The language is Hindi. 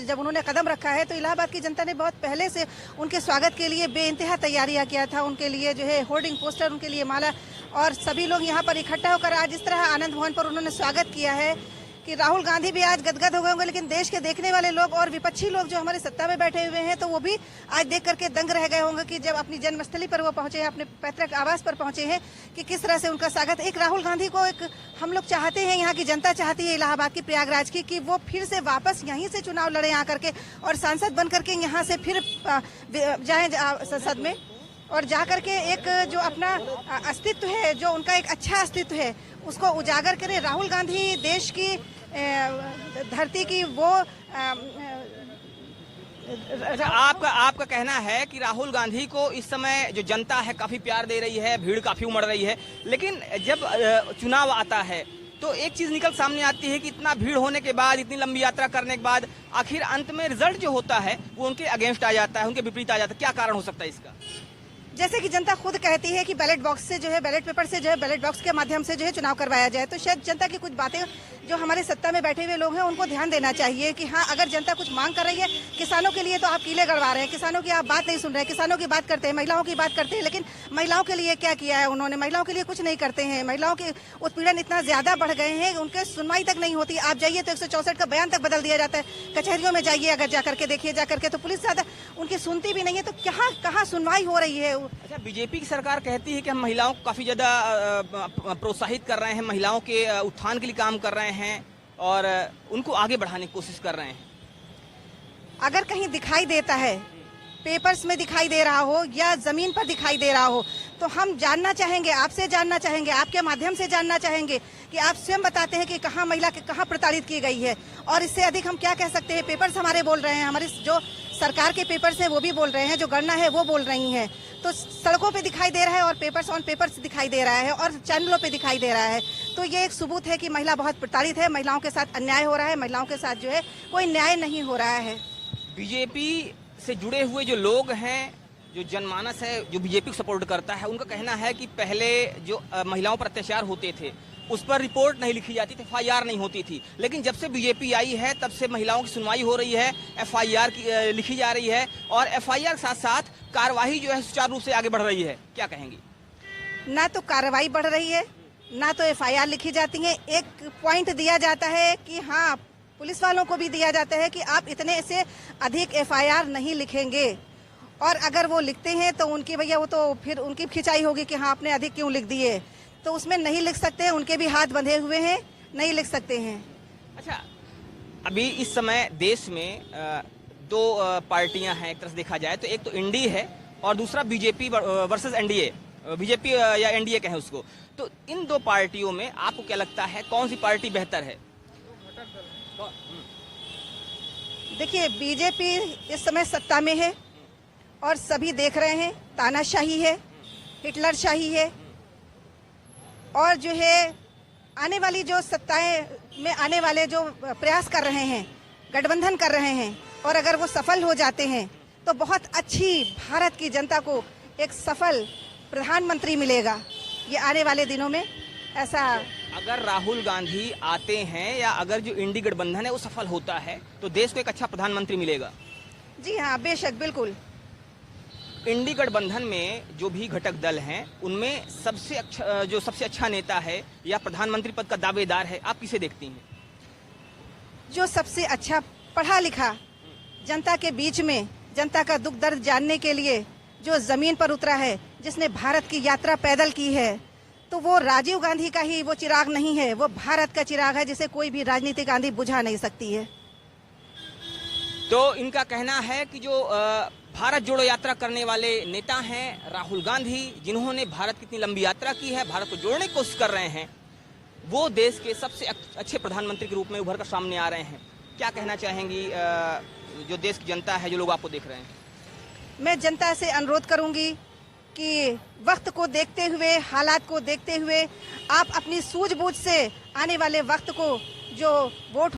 जब उन्होंने कदम रखा है तो इलाहाबाद की जनता ने बहुत पहले से उनके स्वागत के लिए बेइंतहा तैयारियां किया था। उनके लिए जो है होर्डिंग पोस्टर, उनके लिए माला, और सभी लोग यहाँ पर इकट्ठा होकर आज इस तरह आनंद भवन पर उन्होंने स्वागत किया है कि राहुल गांधी भी आज गदगद हो गए होंगे। लेकिन देश के देखने वाले लोग और विपक्षी लोग जो हमारे सत्ता में बैठे हुए हैं तो वो भी आज देख करके दंग रह गए होंगे कि जब अपनी जन्मस्थली पर वो पहुंचे हैं, अपने पैतृक आवास पर पहुंचे हैं, कि किस तरह से उनका स्वागत। एक राहुल गांधी को एक हम लोग चाहते हैं, यहाँ की जनता चाहती है इलाहाबाद की, प्रयागराज की, कि वो फिर से वापस यहीं से चुनाव लड़े आकर के और सांसद बन करके यहाँ से फिर जाए संसद में और जा करके एक जो अपना अस्तित्व है, जो उनका एक अच्छा अस्तित्व है, उसको उजागर करें। राहुल गांधी देश की धरती की वो आपका कहना है कि राहुल गांधी को इस समय जो जनता है काफी प्यार दे रही है, भीड़ काफी उमड़ रही है, लेकिन जब चुनाव आता है तो एक चीज निकल सामने आती है कि इतना भीड़ होने के बाद, इतनी लंबी यात्रा करने के बाद आखिर अंत में रिजल्ट जो होता है वो उनके अगेंस्ट आ जाता है, उनके विपरीत आ जाता है। क्या कारण हो सकता है इसका? जैसे कि जनता खुद कहती है कि बैलेट बॉक्स से जो है, बैलेट पेपर से जो है, बैलेट बॉक्स के माध्यम से जो है चुनाव करवाया जाए, तो शायद जनता की कुछ बातें जो हमारे सत्ता में बैठे हुए लोग हैं उनको ध्यान देना चाहिए कि हाँ, अगर जनता कुछ मांग कर रही है, किसानों के लिए तो आप कीले गड़वा रहे हैं, किसानों की आप बात नहीं सुन रहे हैं, किसानों की बात करते हैं, महिलाओं की बात करते हैं, लेकिन महिलाओं के लिए क्या किया है उन्होंने? महिलाओं के लिए कुछ नहीं करते हैं। महिलाओं के उत्पीड़न इतना ज्यादा बढ़ गए हैं, उनके सुनवाई तक नहीं होती। आप जाइए तो 164 का बयान तक बदल दिया जाता है। कचहरियों में जाइए, अगर जाकर के देखिए, जाकर के तो पुलिस ज्यादा उनकी सुनती भी नहीं है, तो कहाँ सुनवाई हो रही है? अच्छा, बीजेपी की सरकार कहती है कि हम महिलाओं को काफी ज्यादा प्रोत्साहित कर रहे हैं, महिलाओं के उत्थान के लिए काम कर रहे हैं और उनको आगे बढ़ाने की कोशिश कर रहे हैं। अगर कहीं दिखाई देता है, पेपर्स में दिखाई दे रहा हो या जमीन पर दिखाई दे रहा हो, तो हम जानना चाहेंगे, आपसे जानना चाहेंगे, आपके माध्यम से जानना चाहेंगे कि आप स्वयं बताते हैं कि कहाँ महिला कहाँ प्रताड़ित की गई है। और इससे अधिक हम क्या कह सकते हैं? पेपर्स हमारे बोल रहे हैं, हमारे जो सरकार के पेपर्स हैं वो भी बोल रहे हैं, जो गणना है वो बोल रही हैं। तो सड़कों पे दिखाई दे रहा है और पेपर्स ऑन पेपर्स दिखाई दे रहा है और चैनलों पे दिखाई दे रहा है। तो ये एक सबूत है कि महिला बहुत प्रताड़ित है, महिलाओं के साथ अन्याय हो रहा है, महिलाओं के साथ जो है कोई न्याय नहीं हो रहा है। बीजेपी से जुड़े हुए जो लोग हैं, जो जनमानस है जो बीजेपी को सपोर्ट करता है, उनका कहना है कि पहले जो महिलाओं पर अत्याचार होते थे उस पर रिपोर्ट नहीं लिखी जाती थी, FIR नहीं होती थी, लेकिन जब से बीजेपी आई है तब से महिलाओं की सुनवाई हो रही है, FIR लिखी जा रही है और FIR के साथ साथ कार्रवाई जो है सुचारू रूप से आगे बढ़ रही है। क्या कहेंगी? ना तो कार्रवाई बढ़ रही है, ना तो FIR लिखी जाती है। एक पॉइंट दिया जाता है कि हाँ, पुलिस वालों को भी दिया जाता है कि आप इतने से अधिक FIR नहीं लिखेंगे, और अगर वो लिखते हैं तो उनकी भैया वो तो फिर उनकी खिंचाई होगी कि हाँ, आपने अधिक क्यों लिख दिए, तो उसमें नहीं लिख सकते हैं, उनके भी हाथ बंधे हुए हैं, नहीं लिख सकते हैं। अच्छा, अभी इस समय देश में दो पार्टियां हैं, एक तरह से देखा जाए तो एक तो इंडी है और दूसरा बीजेपी वर्सेस NDA, बीजेपी या NDA कहें उसको। तो इन दो पार्टियों में आपको क्या लगता है कौन सी पार्टी बेहतर है? देखिए, बीजेपी इस समय सत्ता में है और सभी देख रहे हैं, तानाशाही है, हिटलरशाही है, और जो है आने वाली जो सत्ताएं में आने वाले जो प्रयास कर रहे हैं, गठबंधन कर रहे हैं, और अगर वो सफल हो जाते हैं तो बहुत अच्छी भारत की जनता को एक सफल प्रधानमंत्री मिलेगा। ये आने वाले दिनों में ऐसा, अगर राहुल गांधी आते हैं या अगर जो इंडी गठबंधन है वो सफल होता है तो देश को एक अच्छा प्रधानमंत्री मिलेगा। जी हाँ, बेशक, बिल्कुल। इंडी गठबंधन में जो भी घटक दल हैं उनमें सबसे अच्छा नेता है या प्रधानमंत्री पद का दावेदार है, आप किसे देखती हैं? जो सबसे अच्छा पढ़ा लिखा, जनता के बीच में जनता का दुख दर्द जानने के लिए जो जमीन पर उतरा है, जिसने भारत की यात्रा पैदल की है, तो वो राजीव गांधी का ही वो चिराग नहीं है, वो भारत का चिराग है जिसे कोई भी राजनीतिक आंधी बुझा नहीं सकती है। तो इनका कहना है कि जो भारत जोड़ो यात्रा करने वाले नेता हैं राहुल गांधी, जिन्होंने भारत की इतनी लंबी यात्रा की है, भारत को जोड़ने की कोशिश कर रहे हैं, वो देश के सबसे अच्छे प्रधानमंत्री के रूप में उभर कर सामने आ रहे हैं। क्या कहना चाहेंगी जो देश की जनता है, जो लोग आपको देख रहे हैं? मैं जनता से अनुरोध करूंगी कि वक्त को देखते हुए, हालात को देखते हुए आप अपनी सूझबूझ से आने वाले वक्त को जो वोट